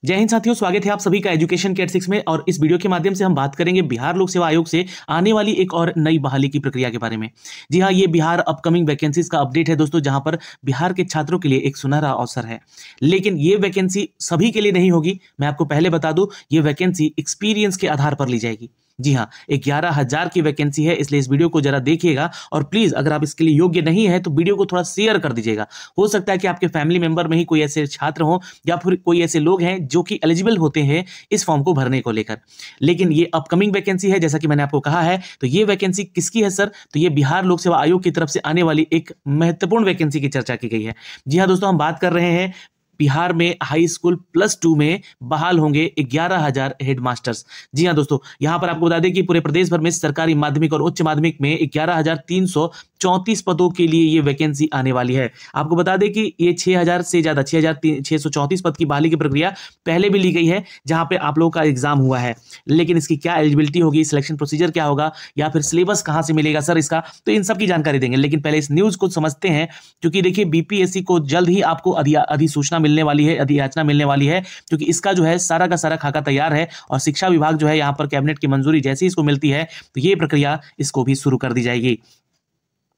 जय हिंद साथियों, स्वागत है आप सभी का एजुकेशन के 6 में। और इस वीडियो के माध्यम से हम बात करेंगे बिहार लोक सेवा आयोग से आने वाली एक और नई बहाली की प्रक्रिया के बारे में। जी हाँ, ये बिहार अपकमिंग वैकेंसीज का अपडेट है दोस्तों, जहां पर बिहार के छात्रों के लिए एक सुनहरा अवसर है। लेकिन ये वैकेंसी सभी के लिए नहीं होगी। मैं आपको पहले बता दूं, ये वैकेंसी एक्सपीरियंस के आधार पर ली जाएगी। जी हाँ, 11,000 की वैकेंसी है, इसलिए इस वीडियो को जरा देखिएगा। और प्लीज अगर आप इसके लिए योग्य नहीं है तो वीडियो को थोड़ा शेयर कर दीजिएगा। हो सकता है कि आपके फैमिली मेंबर में ही कोई ऐसे छात्र हो या फिर कोई ऐसे लोग हैं जो कि एलिजिबल होते हैं इस फॉर्म को भरने को लेकर। लेकिन ये अपकमिंग वैकेंसी है, जैसा कि मैंने आपको कहा है। तो ये वैकेंसी किसकी है सर? तो ये बिहार लोक सेवा आयोग की तरफ से आने वाली एक महत्वपूर्ण वैकेंसी की चर्चा की गई है। जी हाँ दोस्तों, हम बात कर रहे हैं बिहार में हाई स्कूल +2 में बहाल होंगे 11,000 हेडमास्टर्स। जी हाँ दोस्तों, यहां पर आपको बता दें कि पूरे प्रदेश भर में सरकारी माध्यमिक और उच्च माध्यमिक में 11,334 पदों के लिए ये वैकेंसी आने वाली है। आपको बता दें कि ये 6,000 से ज्यादा 6,634 पद की बहाली की प्रक्रिया पहले भी ली गई है, जहां पे आप लोगों का एग्जाम हुआ है। लेकिन इसकी क्या एलिजिबिलिटी होगी, सिलेक्शन प्रोसीजर क्या होगा, या फिर सिलेबस कहां से मिलेगा सर इसका, तो इन सब की जानकारी देंगे। लेकिन पहले इस न्यूज को समझते हैं, क्योंकि देखिए बीपीएससी को जल्द ही आपको अधिसूचना मिलने वाली है, अधियाचना मिलने वाली है, क्योंकि इसका जो है सारा का सारा खाका तैयार है। और शिक्षा विभाग जो है यहाँ पर कैबिनेट की मंजूरी जैसे ही इसको मिलती है तो ये प्रक्रिया इसको भी शुरू कर दी जाएगी।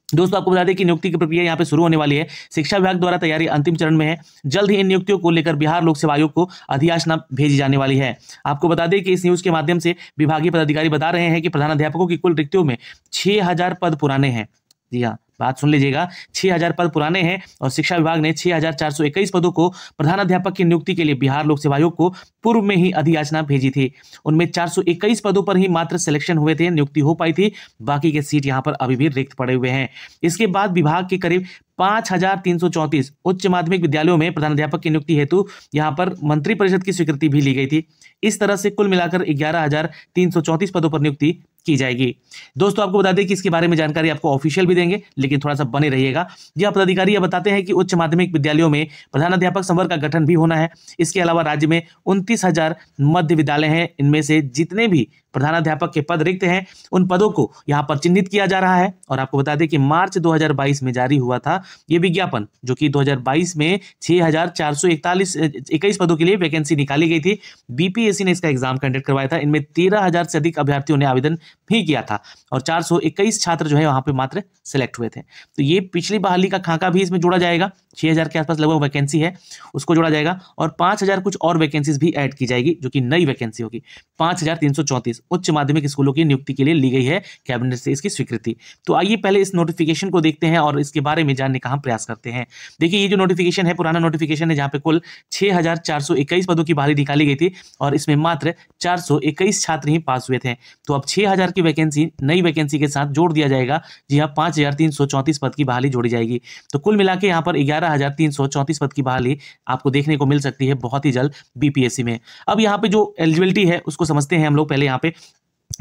दोस्तों आपको बता दें कि नियुक्ति की प्रक्रिया यहाँ पे शुरू होने वाली है। शिक्षा विभाग द्वारा तैयारी अंतिम चरण में है। जल्द ही इन नियुक्तियों को लेकर बिहार लोक सेवा आयोग को अधियाचना भेजी जाने वाली है। आपको बता दें कि इस न्यूज के माध्यम से विभागीय पदाधिकारी बता रहे हैं कि प्रधानाध्यापकों की कुल रिक्तियों में 6,000 पद पुराने हैं। जी हाँ, बात सुन लीजिएगा, 6,000 पद पुराने हैं। और शिक्षा विभाग ने 6,421 पदों को प्रधानाध्यापक की नियुक्ति के लिए बिहार लोक सेवा आयोग को पूर्व में ही अधियाचना भेजी थी। उनमें 421 पदों पर ही मात्र सिलेक्शन हुए थे, नियुक्ति हो पाई थी। बाकी के सीट यहाँ पर अभी भी रिक्त पड़े हुए हैं। इसके बाद विभाग के करीब 5,334 उच्च माध्यमिक विद्यालयों में प्रधानाध्यापक की नियुक्ति हेतु यहाँ पर मंत्रिपरिषद की स्वीकृति भी ली गई थी। इस तरह से कुल मिलाकर 11,334 पदों पर नियुक्ति की जाएगी। दोस्तों आपको बता दें कि इसके बारे में जानकारी आपको ऑफिशियल भी देंगे, लेकिन थोड़ा सा बने रहिएगा। यह पदाधिकारी यह बताते हैं कि उच्च माध्यमिक विद्यालयों में प्रधानाध्यापक संवर्ग का गठन भी होना है। इसके अलावा राज्य में 29,000 मध्य विद्यालय हैं। इनमें से जितने भी प्रधानाध्यापक के पद रिक्त हैं उन पदों को यहाँ पर चिन्हित किया जा रहा है। और आपको बता दें कि मार्च 2022 में जारी हुआ था ये विज्ञापन, जो कि 2022 में 6,421 पदों के लिए वैकेंसी निकाली गई थी। बीपीएससी ने इसका एग्जाम कंडक्ट करवाया था। इनमें 13,000 से अधिक अभ्यर्थियों ने आवेदन भी किया था और 421 छात्र जो है वहां पे मात्र सिलेक्ट हुए थे। तो ये पिछली बहाली का खाका भी इसमें जोड़ा जाएगा। 6,000 के आसपास लगभग वैकेंसी है, उसको जोड़ा जाएगा। और 5,000 कुछ और वैकेंसीज भी ऐड की जाएगी, जो कि नई वैकेंसी होगी। 5,334 उच्च माध्यमिक स्कूलों की नियुक्ति के लिए ली गई है कैबिनेट से इसकी स्वीकृति। तो आइए पहले इस नोटिफिकेशन को देखते हैं और इसके बारे में जानने का हम प्रयास करते हैं। देखिए, ये जो नोटिफिकेशन है पुराना नोटिफिकेशन है, जहां पे कुल 6,421 पदों की बहाली निकाली गई थी और इसमें मात्र 421 छात्र ही पास हुए थे। तो अब 6,000 की वैकेंसी नई वैकेंसी के साथ जोड़ दिया जाएगा। जी हाँ, 5,334 पद की बहाली जोड़ी जाएगी। तो कुल मिला के यहाँ पर 11,334 पद की बहाली आपको देखने को मिल सकती है बहुत ही जल्द बीपीएससी में। अब यहाँ पे जो एलिजिबिलिटी है उसको समझते हैं हम लोग पहले। यहाँ पे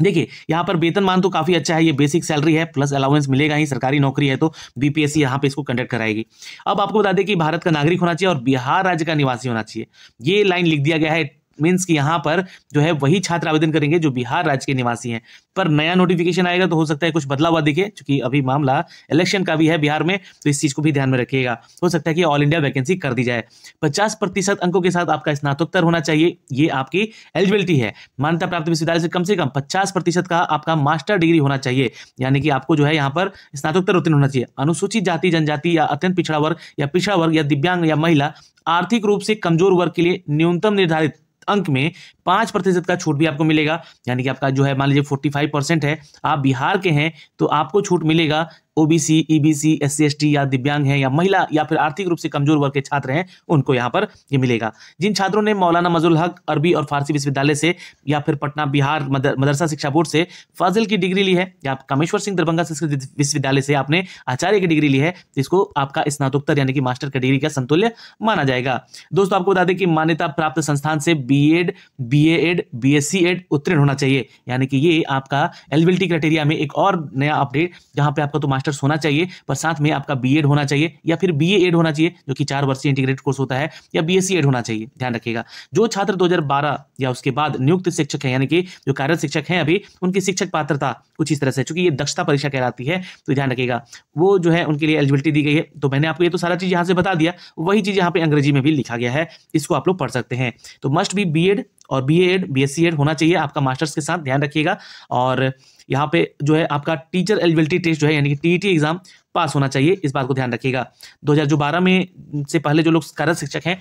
देखिए, यहाँ पर वेतनमान तो काफी अच्छा है। ये बेसिक सैलरी है, प्लस अलाउंस मिलेगा ही। सरकारी नौकरी है तो बीपीएससी यहाँ पे इसको कंडक्ट कराएगी। अब आपको बता दें कि भारत का नागरिक होना चाहिए और बिहार राज्य का निवासी होना चाहिए। ये लाइन लिख दिया गया है, मीन्स कि यहाँ पर जो है वही छात्र आवेदन करेंगे जो बिहार राज्य के निवासी हैं। पर नया नोटिफिकेशन आएगा तो हो सकता है कुछ बदलाव हुआ दिखे, क्योंकि अभी मामला इलेक्शन का भी है बिहार में, तो इस चीज को भी ध्यान में रखिएगा। हो सकता है कि ऑल इंडिया वैकेंसी कर दी जाए। 50% अंकों के साथ आपका स्नातकोत्तर होना चाहिए, ये आपकी एलिजिबिलिटी है। मान्यता प्राप्त विश्वविद्यालय से कम 50% का आपका मास्टर डिग्री होना चाहिए, यानी कि आपको जो है यहाँ पर स्नातकोत्तर उत्तीर्ण होना चाहिए। अनुसूचित जाति जनजाति या अत्यंत पिछड़ा वर्ग या दिव्यांग या महिला आर्थिक रूप से कमजोर वर्ग के लिए न्यूनतम निर्धारित अंक में 5% का छूट भी आपको मिलेगा। यानी कि आपका जो है मान लीजिए 45% है, आप बिहार के हैं तो आपको छूट मिलेगा। ओबीसी, ईबीसी, एससी, एसटी या दिव्यांग हैं या महिला या फिर आर्थिक रूप से कमजोर वर्ग के छात्र हैं, उनको यहाँ पर ये मिलेगा। जिन छात्रों ने मौलाना मजरुल हक अरबी और फारसी विश्वविद्यालय से या फिर पटना बिहार मदरसा शिक्षा बोर्ड से फाजिल की डिग्री ली है, या कामेश्वर सिंह दरभंगा संस्कृत विश्वविद्यालय से आपने आचार्य की डिग्री ली है, इसको आपका स्नातकोत्तर यानी कि मास्टर की डिग्री का समतुल्य माना जाएगा। दोस्तों आपको बता दें कि मान्यता प्राप्त संस्थान से बीएड, बीएड, बीएससी एड उत्तीर्ण होना चाहिए। यानी कि ये आपका एलिजिबिलिटी क्राइटेरिया में एक और नया अपडेट, जहां पे आपका तो मास्टर मास्टर्स होना चाहिए, पर साथ में आपका बीएड होना चाहिए या फिर बीए एड होना चाहिए, जो कि 4 वर्षीय इंटीग्रेटेड कोर्स होता है, या बीएससी एड होना चाहिए, ध्यान रखिएगा। जो छात्र 2012 या उसके बाद नियुक्त शिक्षक हैं, यानी कि जो कार्यरत शिक्षक हैं अभी, उनकी शिक्षक पात्रता कुछ इस तरह से, चूंकि ये दक्षता परीक्षा कहलाती है, तो ध्यान रखिएगा वो जो है उनके लिए एलिजिबिलिटी दी गई है। तो मैंने आपको ये तो सारा चीज यहाँ से बता दिया, वही चीज यहाँ पे अंग्रेजी में भी लिखा गया है, इसको आप लोग पढ़ सकते हैं। तो मस्ट बी बीएड और बीए एड, बीएससी एड होना चाहिए आपका मास्टर्स के साथ, ध्यान रखिएगा। और यहाँ पे जो है आपका टीचर एलिजिबिलिटी टेस्ट जो है, यानी कि टीईटी एग्जाम पास होना चाहिए, इस बात को ध्यान रखिएगा। 2012 में से पहले जो लोग कार्यरत शिक्षक हैं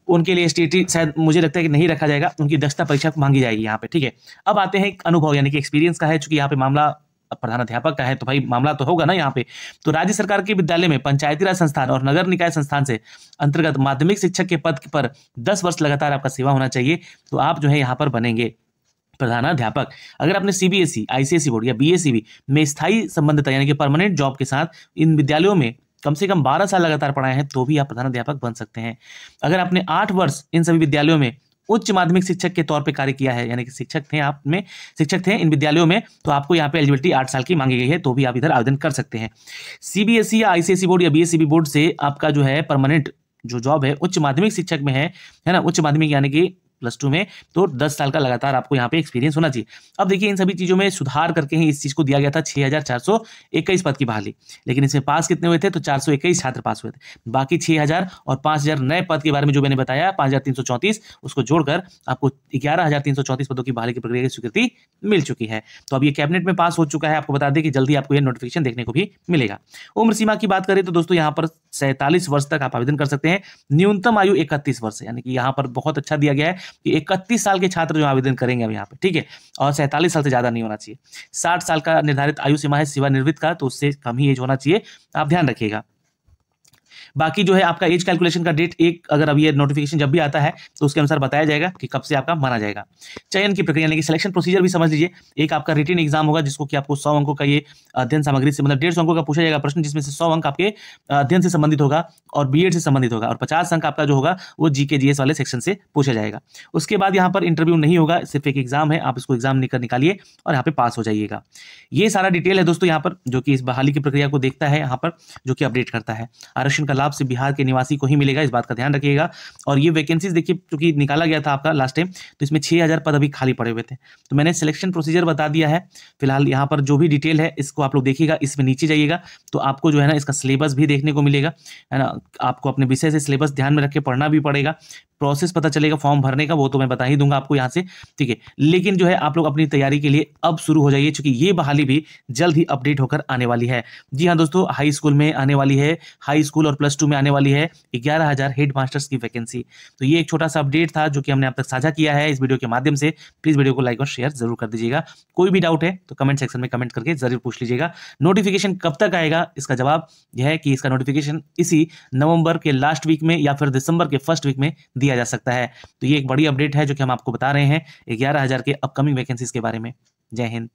उनके लिए एसटीईटी शायद मुझे लगता है कि नहीं रखा जाएगा, उनकी दक्षता परीक्षा मांगी जाएगी यहाँ पे, ठीक है। अब आते हैं अनुभव, यानी कि एक्सपीरियंस का है, चूंकि यहाँ पे मामला प्रधानाध्यापक का है तो भाई मामला तो होगा ना यहाँ पे। तो राज्य सरकार के विद्यालय में पंचायती राज संस्थान और नगर निकाय संस्थान से अंतर्गत माध्यमिक शिक्षक के पद पर 10 वर्ष लगातार आपका सेवा होना चाहिए, तो आप जो है यहाँ पर बनेंगे प्रधानाध्यापक। अगर आपने सीबीएसई, आईसीएसई बोर्ड या बीएसईबी में स्थायी संबंधित यानी कि परमानेंट जॉब के साथ इन विद्यालयों में कम से कम 12 साल लगातार पढ़ाए हैं, तो भी आप प्रधानाध्यापक बन सकते हैं। अगर आपने 8 वर्ष इन सभी विद्यालयों में उच्च माध्यमिक शिक्षक के तौर पे कार्य किया है, यानी कि शिक्षक थे इन विद्यालयों में, तो आपको यहाँ पे एलिजिबिलिटी 8 साल की मांगी गई है, तो भी आप इधर आवेदन कर सकते हैं। सीबीएसई या आईसीएसई बोर्ड या बीएसईबी बोर्ड से आपका जो है परमानेंट जो जॉब है उच्च माध्यमिक शिक्षक में है ना, उच्च माध्यमिक यानी कि +2 में, तो 10 साल का लगातार आपको यहाँ पे एक्सपीरियंस होना चाहिए। अब देखिए इन सभी चीजों में सुधार करके ही इस चीज को दिया गया था 6421 पद की बहाली, लेकिन इसमें पास कितने हुए थे, तो 421 छात्र पास हुए थे। बाकी 6000 और 5000 नए पद के बारे में जो मैंने बताया 5334, उसको जोड़कर आपको 11334 पदों की बहाली की प्रक्रिया की स्वीकृति मिल चुकी है। तो अब ये कैबिनेट में पास हो चुका है, आपको बता दें कि जल्दी आपको यह नोटिफिकेशन देखने को भी मिलेगा। उम्र सीमा की बात करें तो दोस्तों यहाँ पर 47 वर्ष तक आप आवेदन कर सकते हैं। न्यूनतम आयु 31 वर्ष, यानी कि यहाँ पर बहुत अच्छा दिया गया है कि 31 साल के छात्र जो आवेदन करेंगे अब यहाँ पे, ठीक है, और 47 साल से ज्यादा नहीं होना चाहिए। 60 साल का निर्धारित आयु सीमा है सेवानिवृत्त का, तो उससे कम ही एज होना चाहिए, आप ध्यान रखिएगा। बाकी जो है आपका एज कैलकुलेशन का डेट एक, अगर अब ये नोटिफिकेशन जब भी आता है तो उसके अनुसार बताया जाएगा कि कब से आपका माना जाएगा। चयन की प्रक्रिया यानी कि सिलेक्शन प्रोसीजर भी समझ लीजिए। एक आपका रिटन एग्जाम होगा जिसको कि आपको 100 अंकों का ये अध्ययन सामग्री से, मतलब 150 अंकों का पूछा जाएगा प्रश्न, जिसमें से 100 अंक आपके अध्ययन से संबंधित होगा और बीएड से संबंधित होगा, और 50 अंक आपका जो होगा वो जीके जीएस वाले सेक्शन से पूछा जाएगा। उसके बाद यहाँ पर इंटरव्यू नहीं होगा, सिर्फ एक एग्जाम है, आप इसको एग्जाम निकालिए और यहाँ पे पास हो जाइएगा। ये सारा डिटेल है दोस्तों यहाँ पर, जो कि इस बहाली की प्रक्रिया को देखता है यहाँ पर, जो कि अपडेट करता है। आरक्षण का लाभ से बिहार के निवासी को ही मिलेगा, इस बात का ध्यान रखिएगा। और ये वैकेंसीज देखिए, क्योंकि निकाला गया था आपका लास्ट टाइम, तो इसमें 6000 पद अभी खाली पड़े हुए थे, तो मैंने सिलेक्शन प्रोसीजर बता दिया है। फिलहाल यहाँ पर जो भी डिटेल है इसको आप लोग देखिएगा, इसमें नीचे जाइएगा तो आपको जो है ना इसका सिलेबस भी देखने को मिलेगा, है ना। आपको अपने विषय से सिलेबस ध्यान में रख के पढ़ना भी पड़ेगा। प्रोसेस पता चलेगा फॉर्म भरने का, वो तो मैं बता ही दूंगा आपको यहाँ से, ठीक है। लेकिन जो है आप लोग अपनी तैयारी के लिए अब शुरू हो जाइए, क्योंकि ये बहाली भी जल्द ही अपडेट होकर आने वाली है। जी हाँ दोस्तों, हाई स्कूल में आने वाली है, हाई स्कूल और +2 में आने वाली है 11000 हेड मास्टर्स की वैकेंसी। तो ये एक छोटा सा अपडेट था जो कि हमने अब तक साझा किया है इस वीडियो के माध्यम से। प्लीज वीडियो को लाइक और शेयर जरूर कर दीजिएगा। कोई भी डाउट है तो कमेंट सेक्शन में कमेंट करके जरूर पूछ लीजिएगा। नोटिफिकेशन कब तक आएगा, इसका जवाब यह है कि इसका नोटिफिकेशन इसी नवंबर के लास्ट वीक में या फिर दिसंबर के फर्स्ट वीक में दिया जा सकता है। तो ये एक बड़ी अपडेट है जो कि हम आपको बता रहे हैं 11000 के अपकमिंग वैकेंसीज के बारे में। जय हिंद।